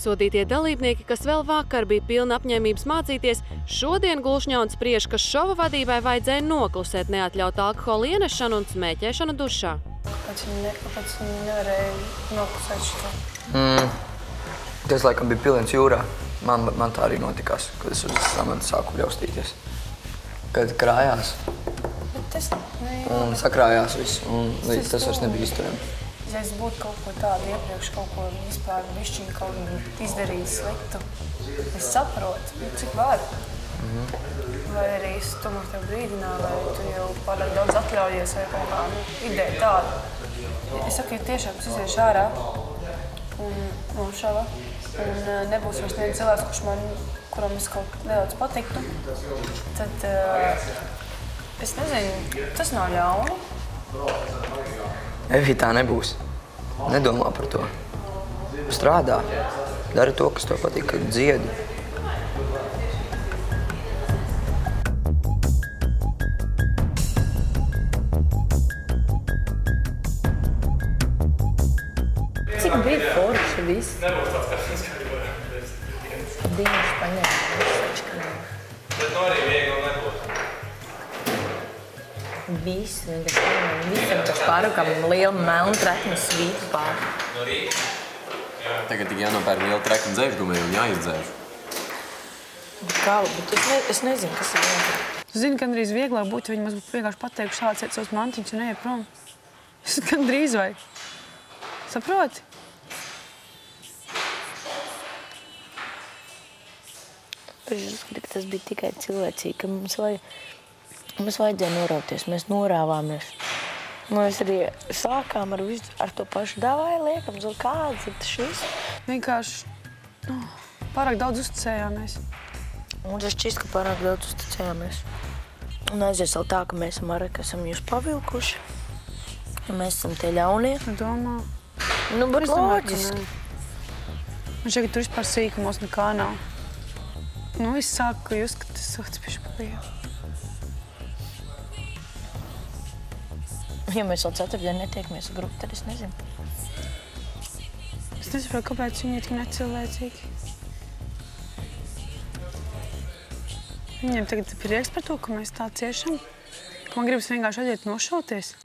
Sodītie dalībnieki, kas vēl vakar bija pilni apņēmības mācīties, šodien gulšņauns spriež, ka šova vadībai vajadzēja noklusēt neatļaut alkohola ienešanu un smēķēšanu dušā. Kāpēc viņi nevarēja noklusēt šo? Tas laikam bija piliens jūrā. Man tā arī notikās, kad es uz samatu sāku bļaustīties. Kad krājās. Un sakrājās viss, un tas vairs nebija izturami. Ja es būtu kaut ko tādu iepriekš, kaut ko vispār bišķiņu kaut ko izdarījis sliktu, es saprotu, cik varu. Vai arī es tomēr tev brīdināju, vai tu jau pārāk daudz atļaujies, vai kaut kā ideja tāda. Es saku, ja tiešām es iziešu ārā un šava, un nebūs vairs neviens cilvēks, kuram es kaut nedaudz patiktu, tad es nezinu, tas nav ļauni. Evī, tā nebūs. Nedomā par to. Strādā. Dari to, kas tev patīk, kad dziedi. Cik bija forši viss? Dienas paņēma. Bet no arī viegli nebūs. Viss, visam taču pārukam lielu melnu treknu svītu pāri. No rīta? Tagad tik jānopērk liela trekna dzēšgumē un jāizdzēš. Bet es nezinu, kas ir vienkārši. Tu zini, gandrīz vieglāk būtu, ja viņi mums būtu vienkārši pateikuši sāciet savus mantiņus un ejiet prom. Es gandrīz vai. Saproti? Es uzskatu, ka tas bija tikai cilvēcīgi, ka mums vajadzēja norauties, mēs norāvāmies. Mēs arī sākām ar to pašu davai, liekam, kāds ir šis. Vienkārši pārāk daudz uzticējāmies. Un tas šķist, ka pārāk daudz uzticējāmies. Un aizies vēl tā, ka mēs ka esam jūs pavilkuši. Ja mēs esam tie ļaunie. Domā. Bet loģiski. Man šeit, ka tur vispār sīkumos nekā nav. Es sāku just, ka tas sots bišķi paliek. Ja mēs vēl ceturtdien netiekamies ar grupu, tad es nezinu. Es nesaprotu, kāpēc viņi ir tik necilvēcīgi. Viņiem tagad ir prieks par to, ka mēs tā ciešam. Ka man gribas vienkārši aiziet nošauties.